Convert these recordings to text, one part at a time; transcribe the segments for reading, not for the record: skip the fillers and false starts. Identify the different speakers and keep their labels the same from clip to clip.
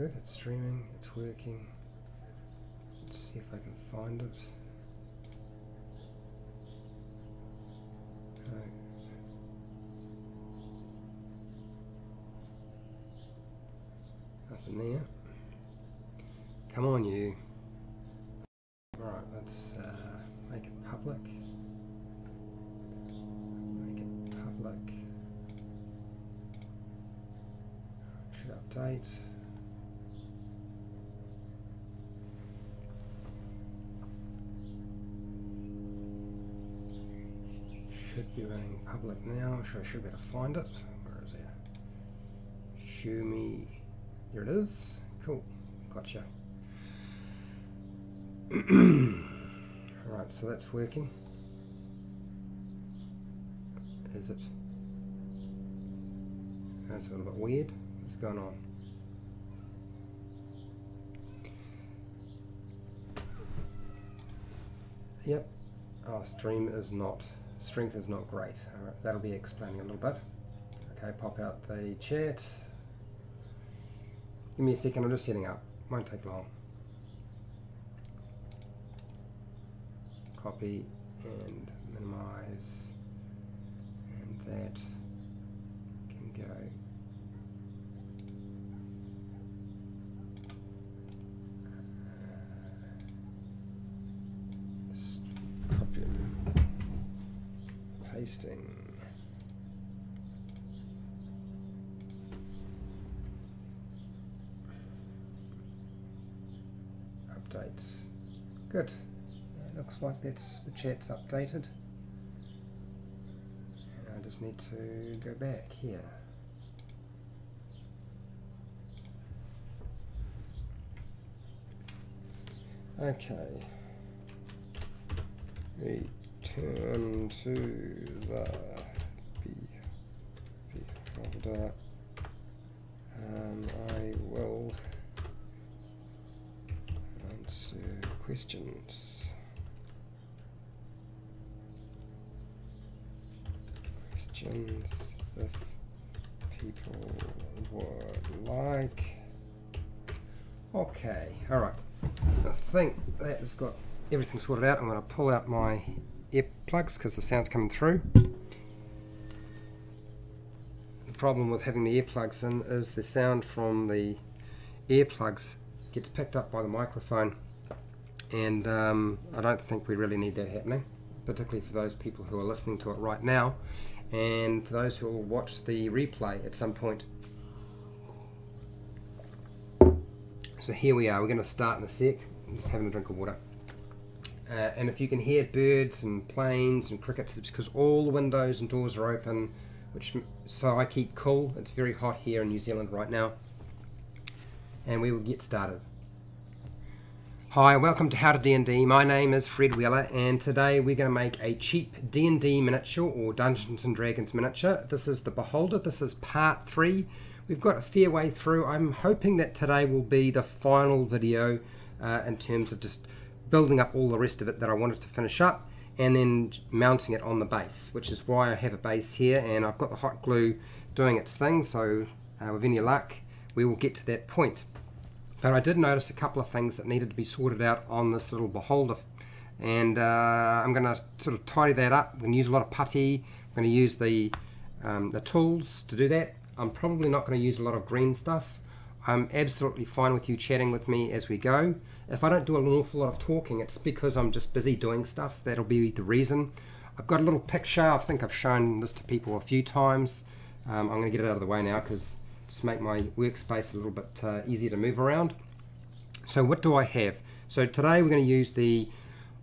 Speaker 1: good, it's streaming, it's working. Let's see if I can find it. No. Nothing there. Come on, you. Alright, let's make it public. Make it public. Should update. Should be running public now. I should be able to find it. Where is it? Show me. There it is. Cool. Gotcha. Alright, so that's working. Is it? That's a little bit weird. What's going on? Yep. Oh, strength is not great. Alright, that'll be explaining a little bit. Okay, pop out the chat. Give me a second, I'm just setting up. Won't take long. Copy and minimize, and that can go. Just copy and pasting. Update. Good. Looks like that's the chat's updated. And I just need to go back here. Okay. Return to the folder. I will answer questions. If people would like. Okay, alright. I think that has got everything sorted out. I'm going to pull out my earplugs because the sound's coming through. The problem with having the earplugs in is the sound from the earplugs gets picked up by the microphone, and I don't think we really need that happening, particularly for those people who are listening to it right now. And for those who will watch the replay at some point. So here we are, we're going to start in a sec. I'm just having a drink of water. And if you can hear birds and planes and crickets, it's because all the windows and doors are open, so I keep cool. It's very hot here in New Zealand right now. And we will get started. Hi, welcome to How to D&D. My name is Fred Wheeler, and today we're going to make a cheap D&D miniature, or Dungeons & Dragons miniature. This is the Beholder. This is part 3. We've got a fair way through. I'm hoping that today will be the final video in terms of just building up all the rest of it that I wanted to finish up, and then mounting it on the base, which is why I have a base here, and I've got the hot glue doing its thing, so with any luck we will get to that point. But I did notice a couple of things that needed to be sorted out on this little Beholder, and I'm going to sort of tidy that up. I'm going to use a lot of putty. I'm going to use the tools to do that. I'm probably not going to use a lot of green stuff. I'm absolutely fine with you chatting with me as we go. If I don't do an awful lot of talking, it's because I'm just busy doing stuff. That'll be the reason. I've got a little picture. I think I've shown this to people a few times. I'm going to get it out of the way now because just make my workspace a little bit easier to move around. So what do I have? So today we're going to use the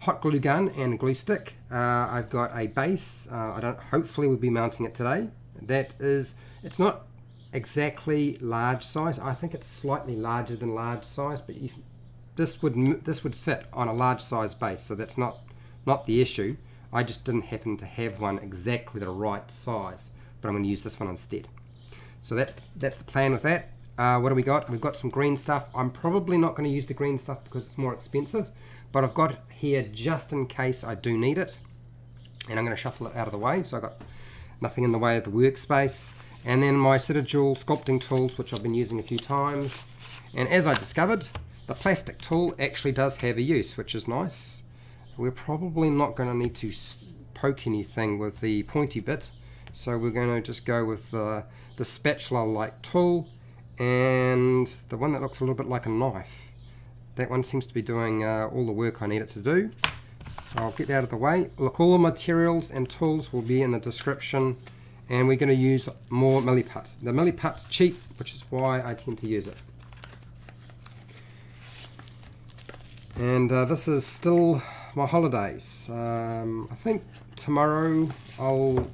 Speaker 1: hot glue gun and glue stick. I've got a base. Hopefully we'll be mounting it today. It's not exactly large size. I think it's slightly larger than large size, but this would fit on a large size base, so that's not the issue. I just didn't happen to have one exactly the right size, but I'm going to use this one instead. So that's the plan with that. What do we got? We've got some green stuff. I'm probably not going to use the green stuff because it's more expensive, but I've got it here just in case I do need it. And I'm going to shuffle it out of the way so I've got nothing in the way of the workspace. And then my Citadel sculpting tools, which I've been using a few times. And as I discovered, the plastic tool actually does have a use, which is nice. We're probably not going to need to poke anything with the pointy bit, so we're going to just go with the spatula-like tool and the one that looks a little bit like a knife. That one seems to be doing all the work I need it to do. So I'll get out of the way. Look, all the materials and tools will be in the description, and we're going to use more milliput. The milliput's cheap, which is why I tend to use it. And this is still my holidays. I think tomorrow I'll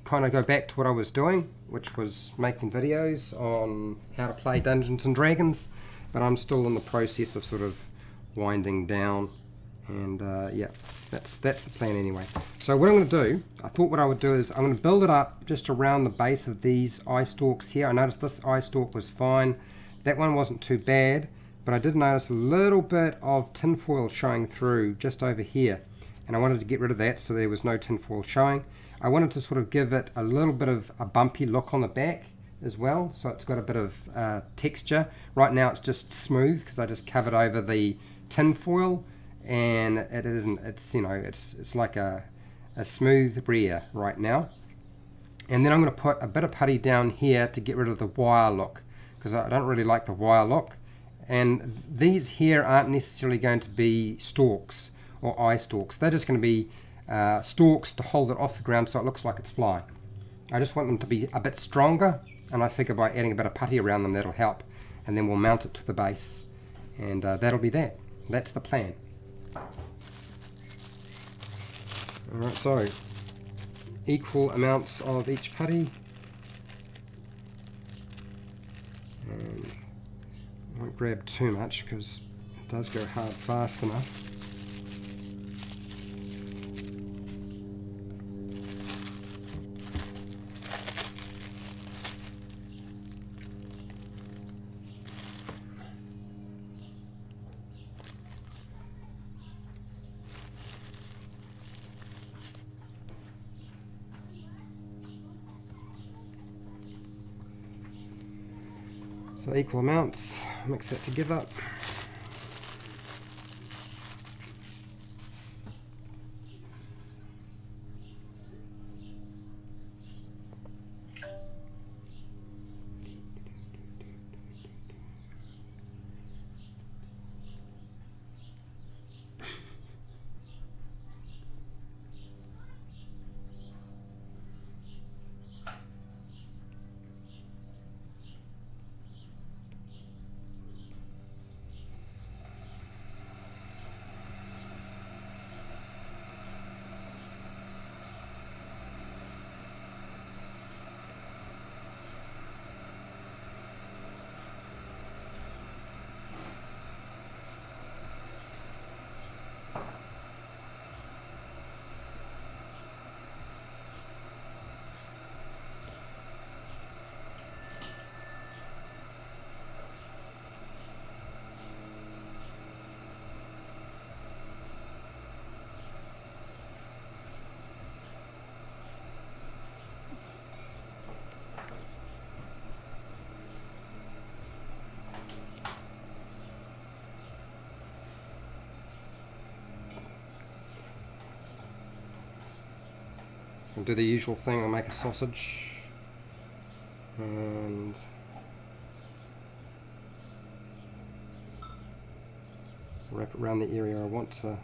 Speaker 1: kind of go back to what I was doing, which was making videos on how to play Dungeons and Dragons, but I'm still in the process of sort of winding down, and yeah, that's the plan anyway. So what I'm going to do, I thought what I would do is I'm going to build it up just around the base of these eye stalks here. I noticed this eye stalk was fine, that one wasn't too bad, but I did notice a little bit of tinfoil showing through just over here, and I wanted to get rid of that so there was no tinfoil showing. I wanted to sort of give it a little bit of a bumpy look on the back as well, so it's got a bit of texture. Right now it's just smooth because I just covered over the tinfoil, and it isn't, it's, you know, it's like a smooth rear right now. And then I'm going to put a bit of putty down here to get rid of the wire look, because I don't really like the wire look. And these here aren't necessarily going to be stalks or eye stalks, they're just going to be stalks to hold it off the ground so it looks like it's flying. I just want them to be a bit stronger, and I figure by adding a bit of putty around them that'll help, and then we'll mount it to the base, and that'll be that. That's the plan. Alright, so equal amounts of each putty, and I won't grab too much because it does go hard fast enough. So equal amounts, mix that together. I'll do the usual thing, I'll make a sausage and wrap it around the area I want to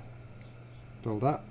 Speaker 1: build up.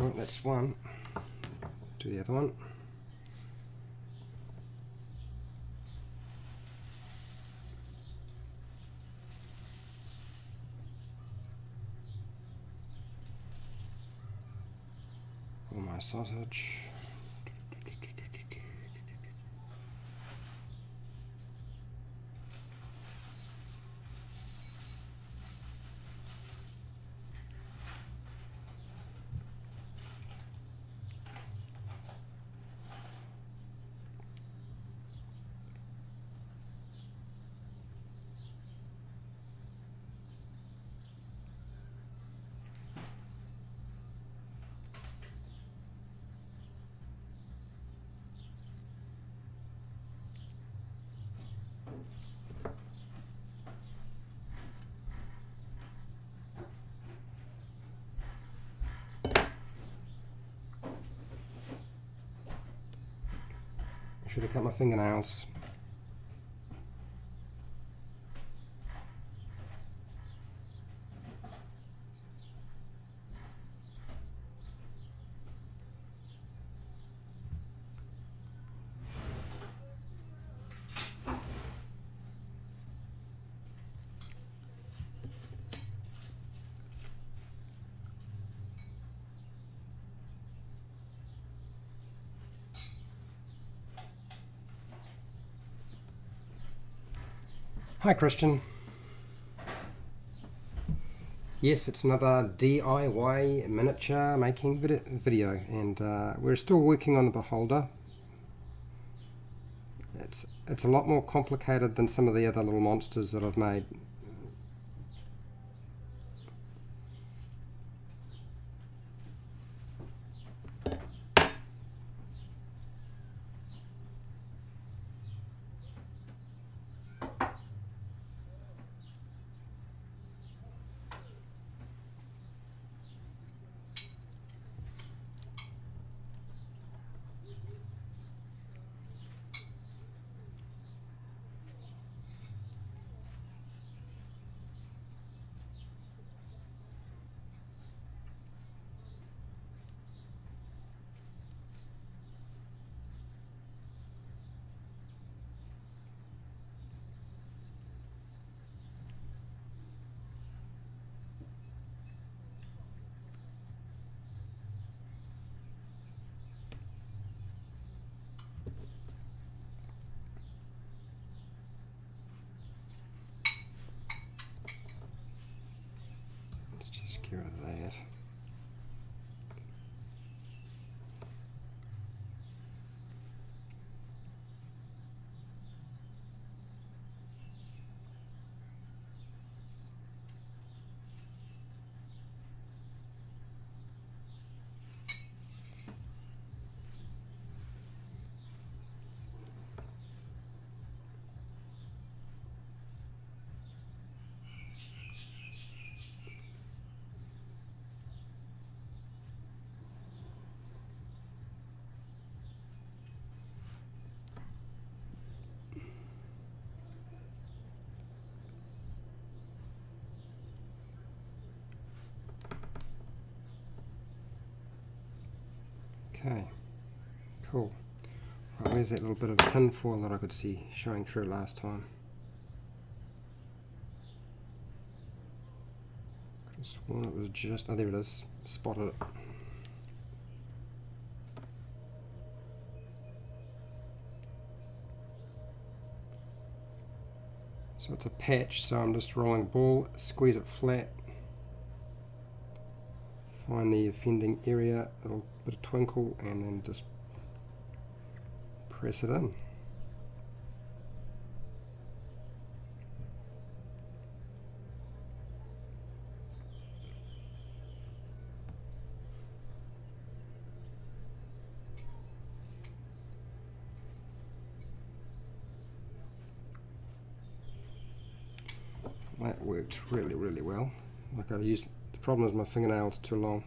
Speaker 1: Cool, that's one. Do the other one. All my sausage. Should have cut my fingernails. Hi Christian. Yes, it's another DIY miniature making video, and we're still working on the beholder. It's a lot more complicated than some of the other little monsters that I've made. Just get rid of that. Okay, cool. Right, where's that little bit of tin foil that I could see showing through last time? I could have sworn it was just, oh there it is, spotted it. So it's a patch, so I'm just rolling ball, squeeze it flat, find the offending area, a little bit of twinkle, and then just press it in. That worked really, really well. Like I used, the problem is my fingernails are too long.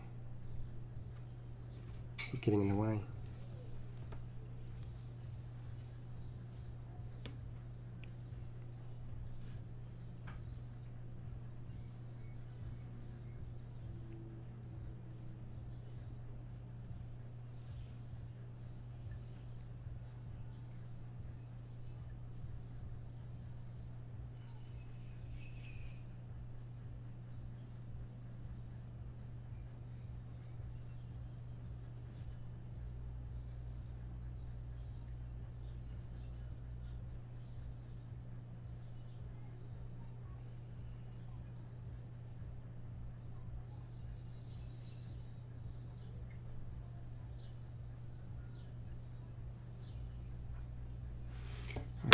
Speaker 1: Keep getting in the way.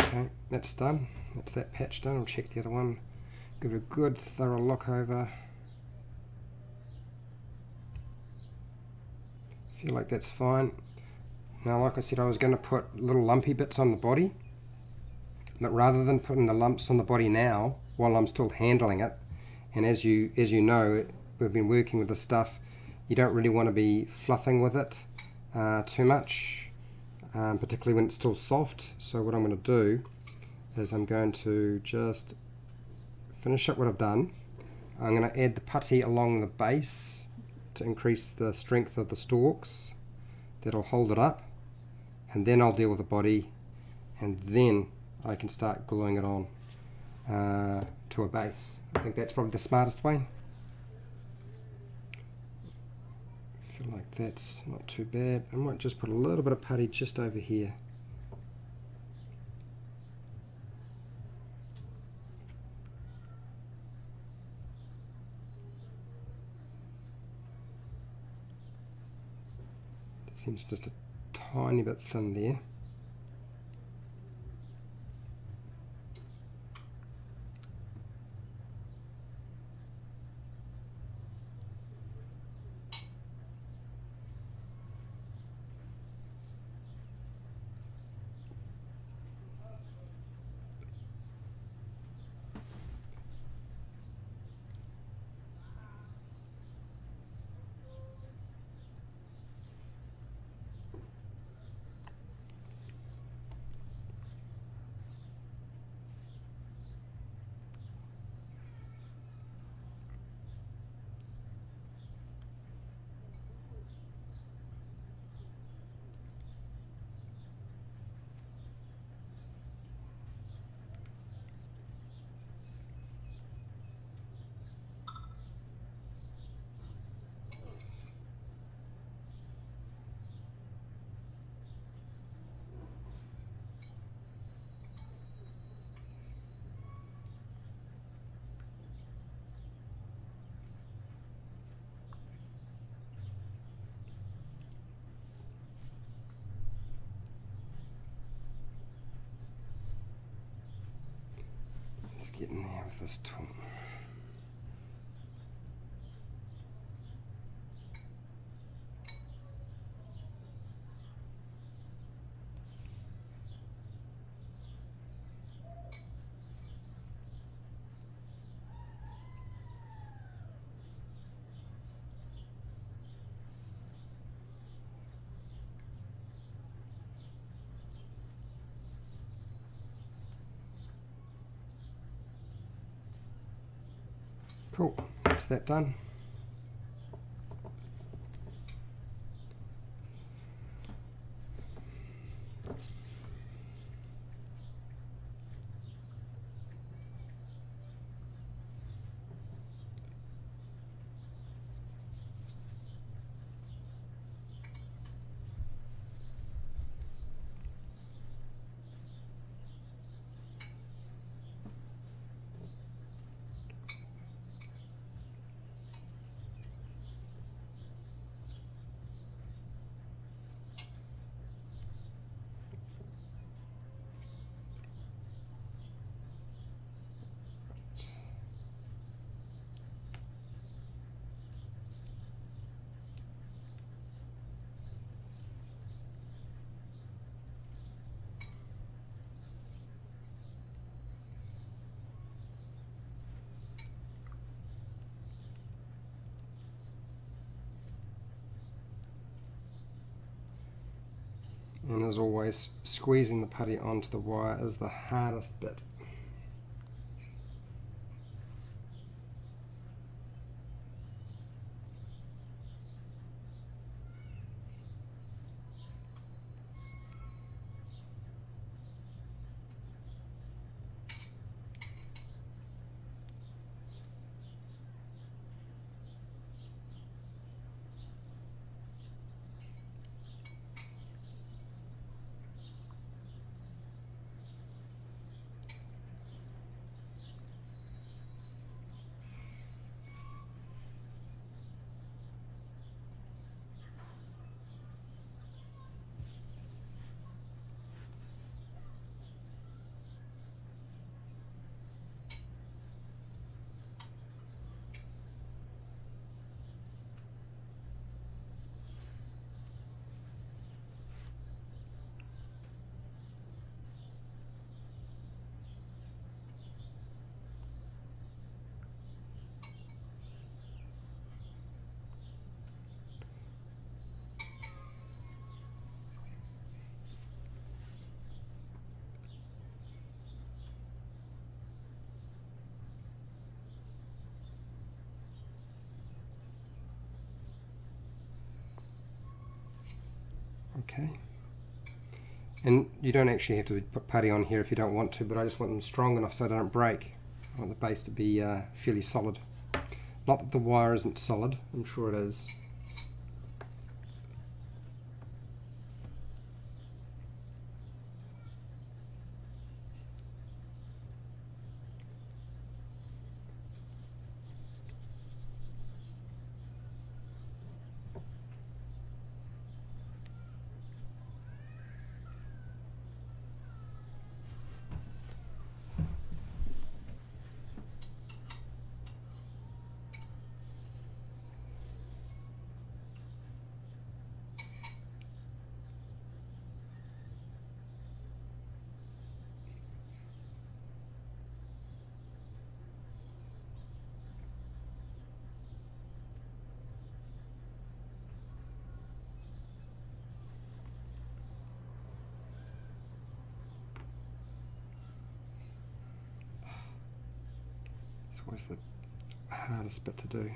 Speaker 1: Okay, that's done. That's that patch done. I'll check the other one. Give it a good thorough look over. Feel like that's fine. Now, like I said, I was going to put little lumpy bits on the body, but rather than putting the lumps on the body now while I'm still handling it, and as you know, we've been working with this stuff, you don't really want to be fluffing with it too much, particularly when it's still soft. So what I'm going to do is I'm going to just finish up what I've done. I'm going to add the putty along the base to increase the strength of the stalks. That'll hold it up, and then I'll deal with the body, and then I can start gluing it on to a base. I think that's probably the smartest way. I feel like that's not too bad. I might just put a little bit of putty just over here. It seems just a tiny bit thin there. Let's get in there with this tool. Cool, that's that done. And as always, squeezing the putty onto the wire is the hardest bit. Okay. And you don't actually have to put putty on here if you don't want to, but I just want them strong enough so they don't break. I want the base to be fairly solid. Not that the wire isn't solid, I'm sure it is. It's always the hardest bit to do.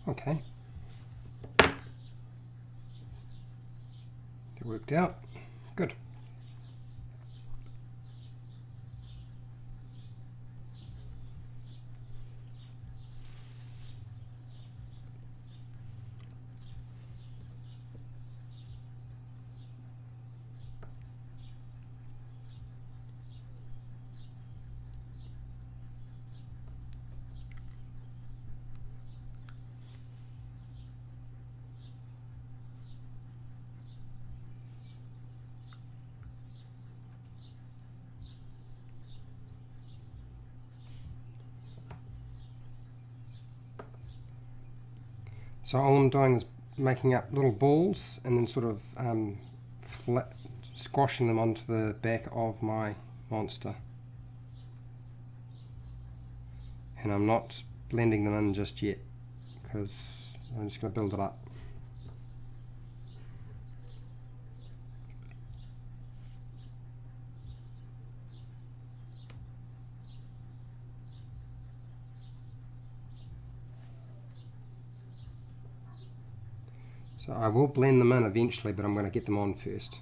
Speaker 1: Okay. It worked out. Good. So all I'm doing is making up little balls and then sort of squashing them onto the back of my monster. And I'm not blending them in just yet because I'm just going to build it up. So I will blend them in eventually, but I'm going to get them on first.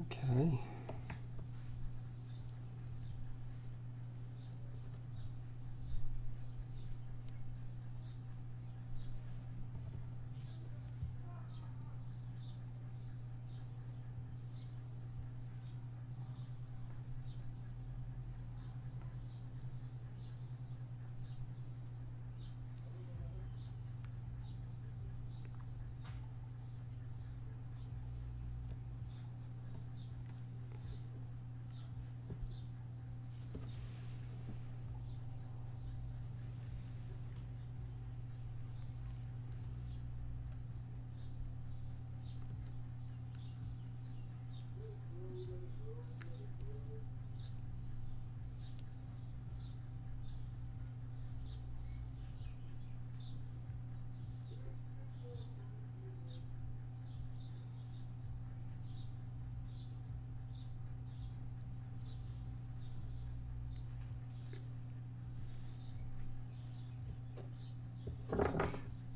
Speaker 1: Okay.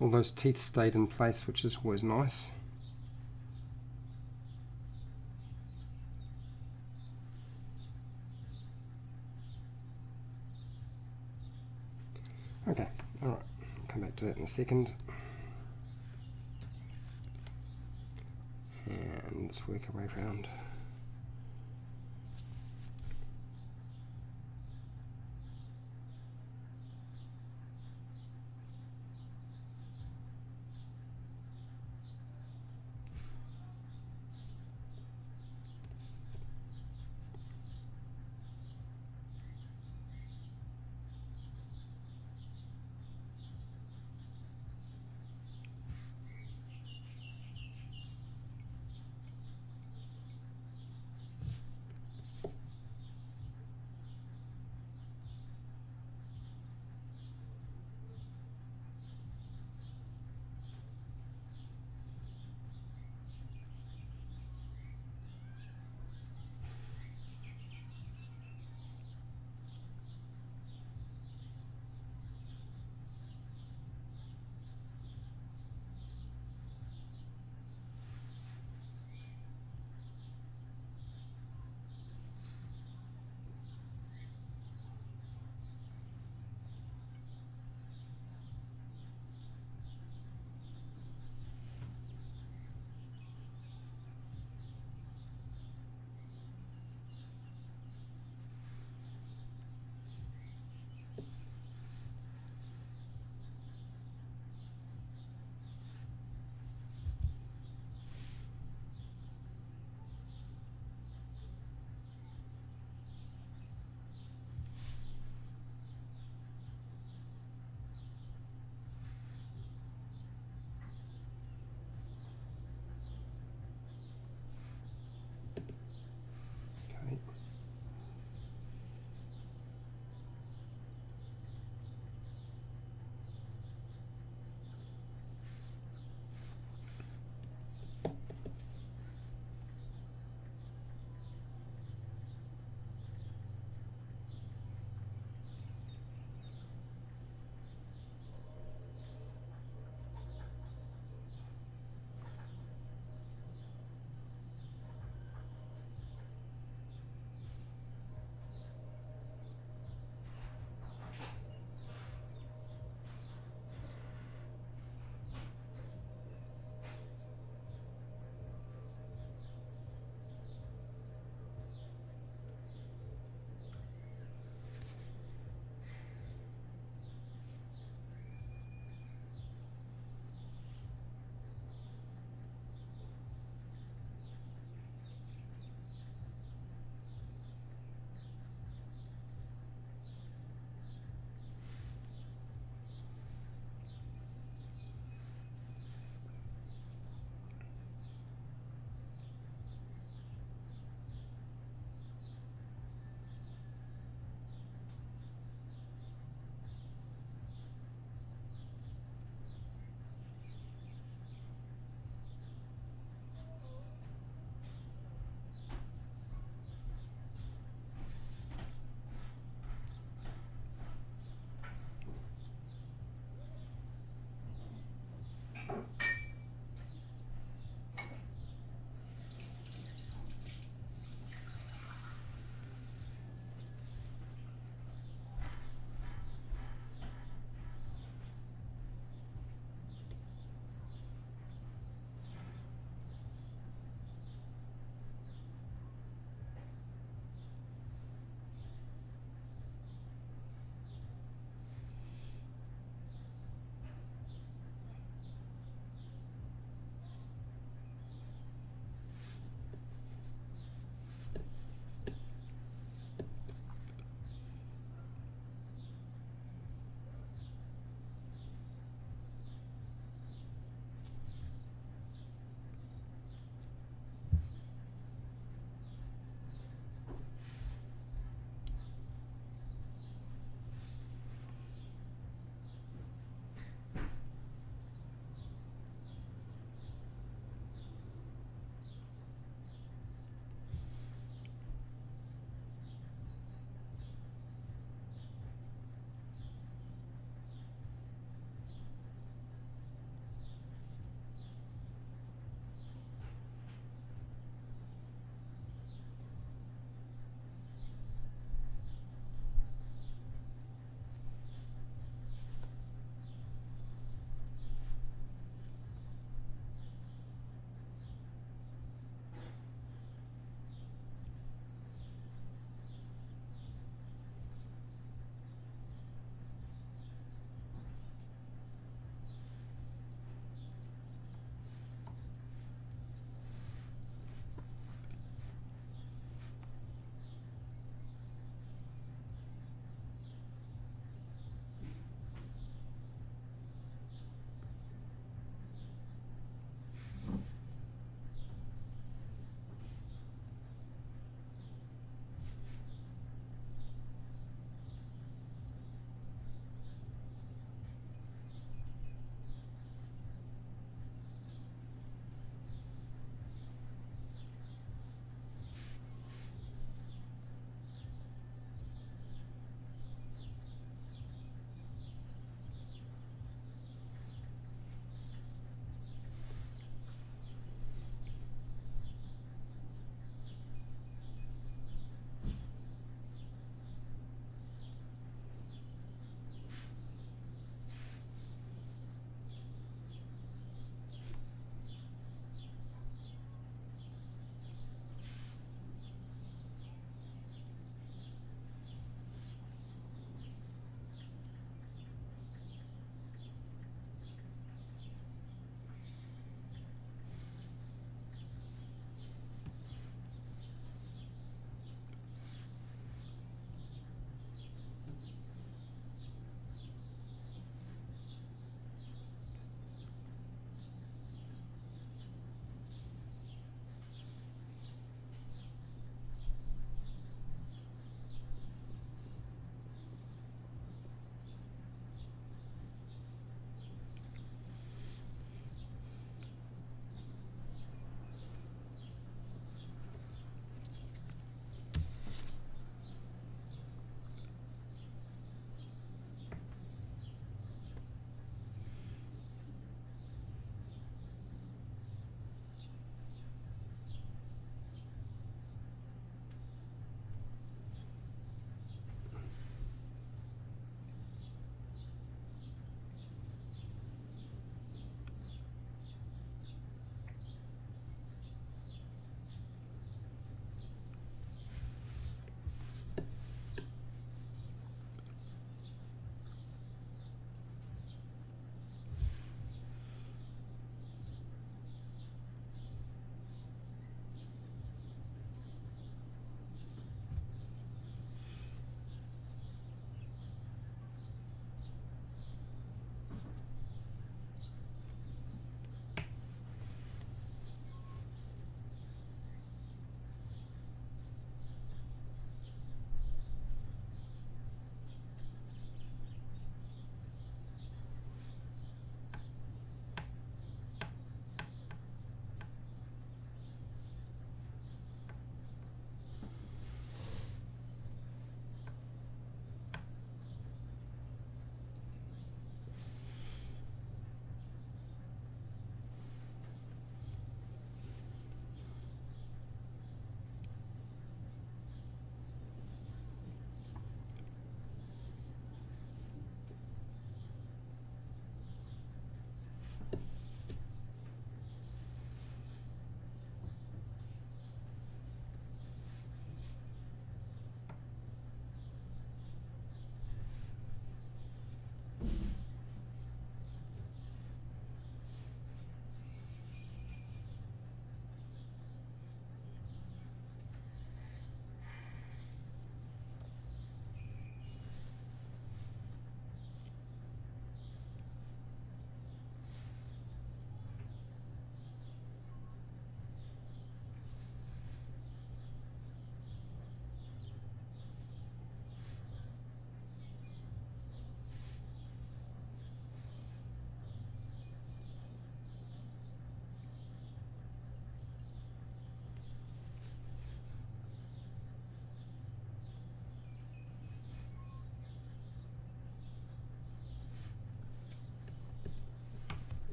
Speaker 1: All those teeth stayed in place, which is always nice. Okay, alright, come back to that in a second. And let's work our way around.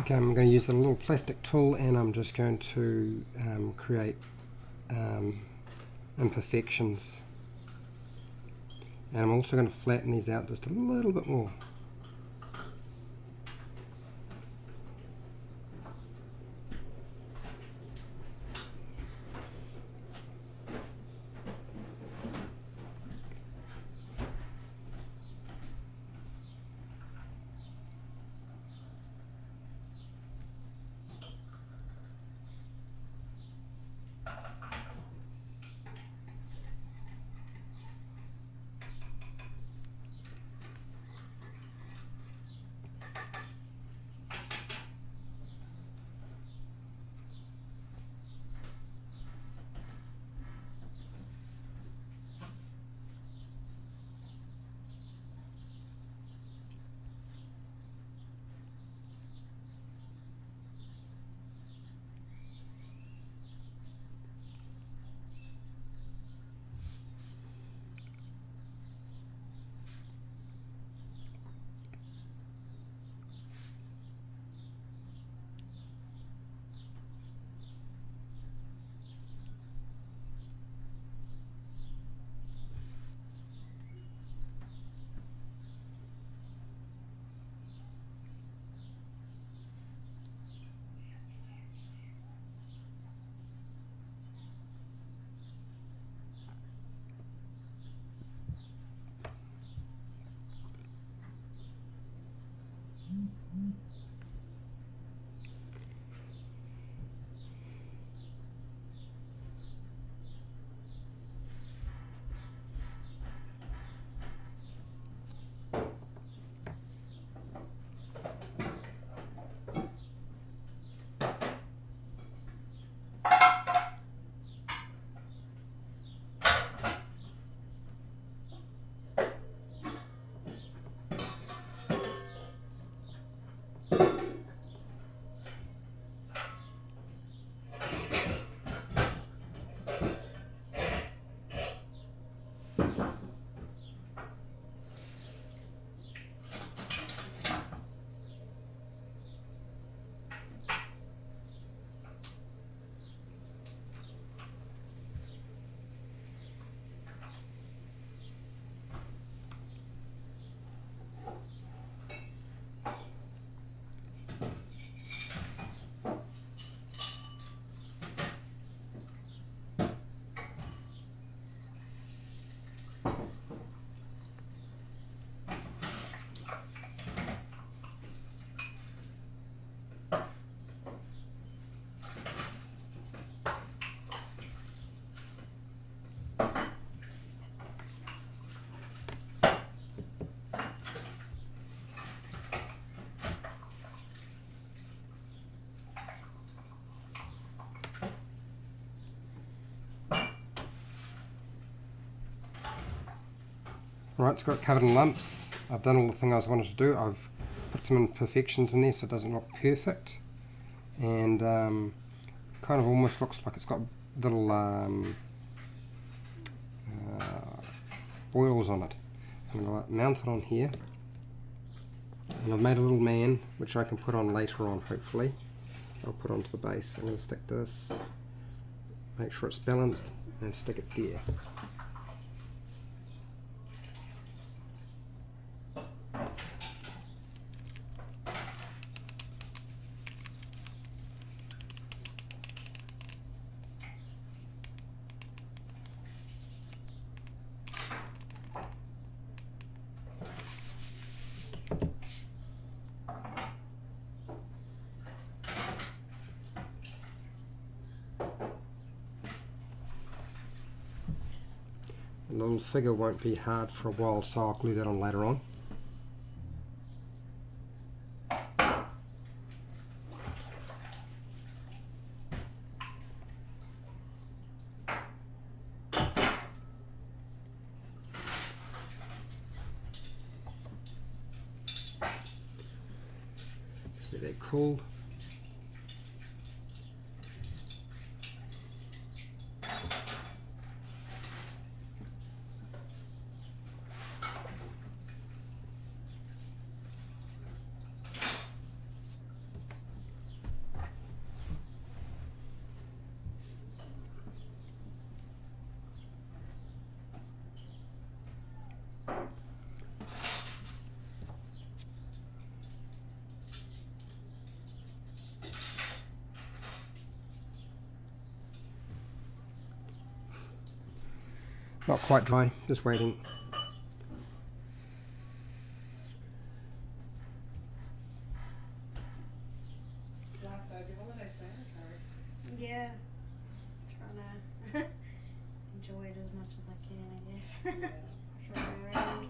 Speaker 1: Okay, I'm going to use a little plastic tool and I'm just going to create imperfections. And I'm also going to flatten these out just a little bit more. Right, it's got covered in lumps. I've done all the thing I wanted to do. I've put some imperfections in there so it doesn't look perfect. And kind of almost looks like it's got little boils on it. I'm going to mount it on here. And I've made a little man which I can put on later on, hopefully. I'll put onto the base. I'm going to stick this, make sure it's balanced, and stick it there. The little figure won't be hard for a while, so I'll glue that on later on. Just let that cool. Not quite dry, just waiting.
Speaker 2: Yeah, trying to enjoy it as much as I can, I guess. Just around.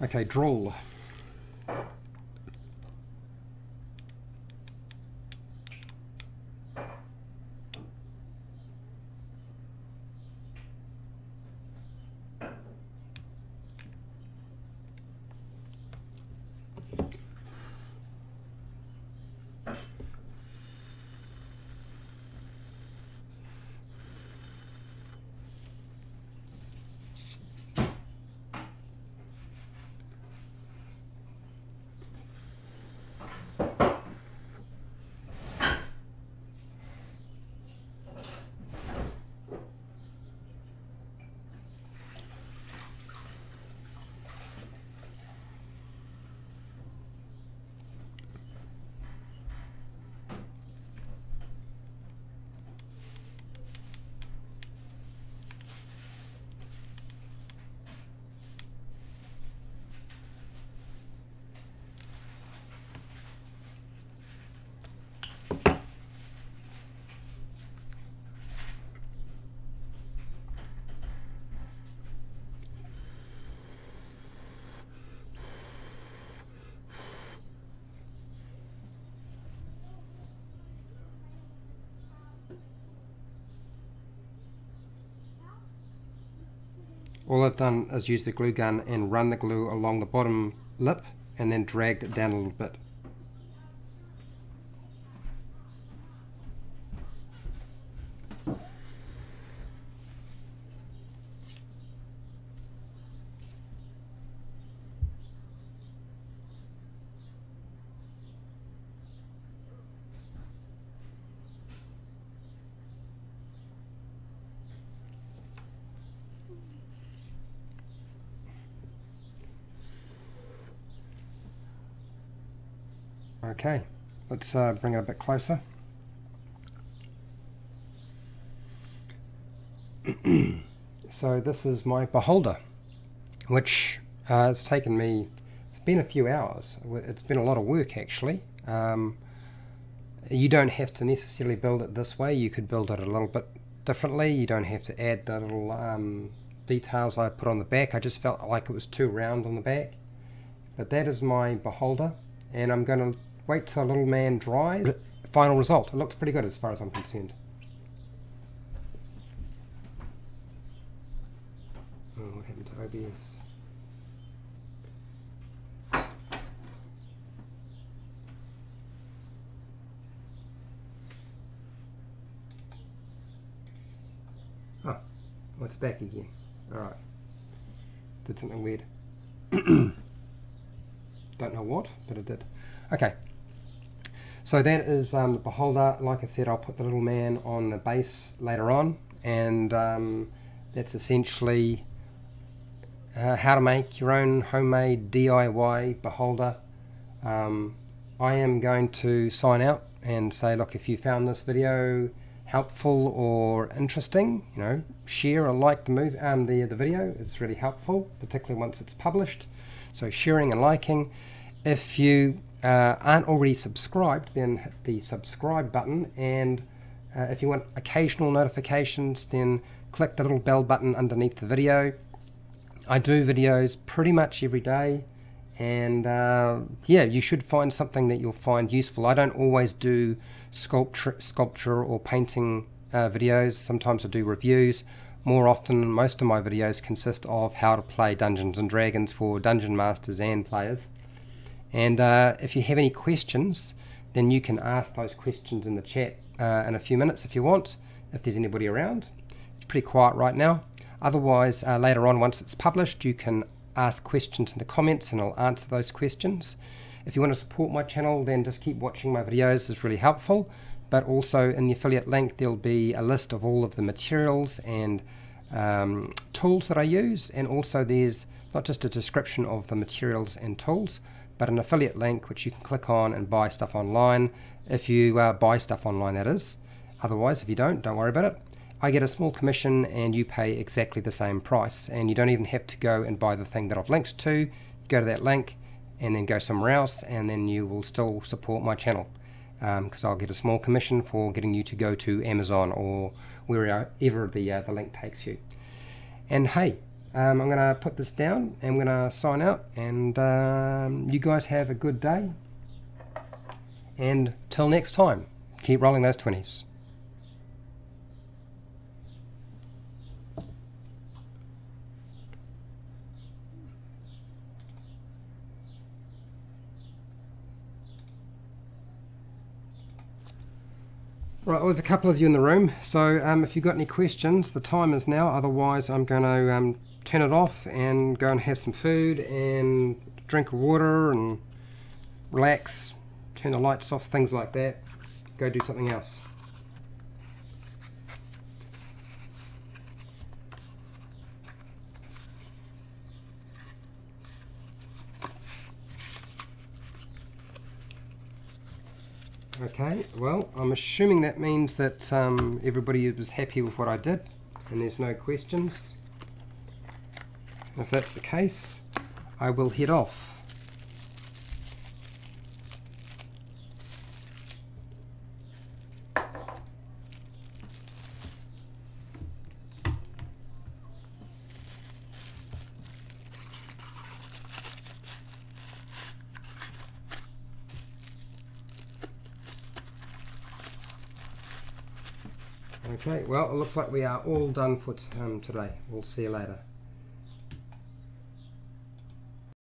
Speaker 1: Okay, drawl. All I've done is use the glue gun and run the glue along the bottom lip and then dragged it down a little bit. Okay, let's bring it a bit closer. So this is my beholder, which it's taken me, it's been a few hours. It's been a lot of work actually. You don't have to necessarily build it this way. You could build it a little bit differently. You don't have to add the little details I put on the back. I just felt like it was too round on the back. But that is my beholder, and I'm going to wait till little man dries. Final result. It looks pretty good as far as I'm concerned. Oh, what happened to OBS? Oh, it's back again. Alright. Did something weird. Don't know what, but it did. Okay. So that is the beholder. Like I said, I'll put the little man on the base later on, and that's essentially how to make your own homemade DIY beholder. I am going to sign out and say, look, if you found this video helpful or interesting, you know, share or like the video. It's really helpful, particularly once it's published. So sharing and liking. If you aren't already subscribed, then hit the subscribe button, and if you want occasional notifications, then click the little bell button underneath the video. I do videos pretty much every day, and yeah, you should find something that you'll find useful. I don't always do sculpture or painting videos. Sometimes I do reviews. More often, most of my videos consist of how to play Dungeons and Dragons for dungeon masters and players. And if you have any questions, then you can ask those questions in the chat in a few minutes if you want, if there's anybody around. It's pretty quiet right now. Otherwise, later on, once it's published, you can ask questions in the comments and I'll answer those questions. If you want to support my channel, then just keep watching my videos. It's really helpful. But also in the affiliate link, there'll be a list of all of the materials and tools that I use, and also there's not just a description of the materials and tools, but an affiliate link which you can click on and buy stuff online, if you buy stuff online, that is. Otherwise, if you don't worry about it. I get a small commission and you pay exactly the same price, and you don't even have to go and buy the thing that I've linked to. You go to that link and then go somewhere else, and then you will still support my channel, because I'll get a small commission for getting you to go to Amazon or wherever the link takes you. And hey, I'm going to put this down and I'm going to sign out, and you guys have a good day, and till next time, keep rolling those 20s. Right, well, there's a couple of you in the room, so if you've got any questions, the time is now. Otherwise, I'm going to turn it off and go and have some food and drink of water and relax, turn the lights off, things like that. Go do something else. Okay, well, I'm assuming that means that everybody was happy with what I did and there's no questions. If that's the case, I will head off. Okay, well, it looks like we are all done for today. We'll see you later.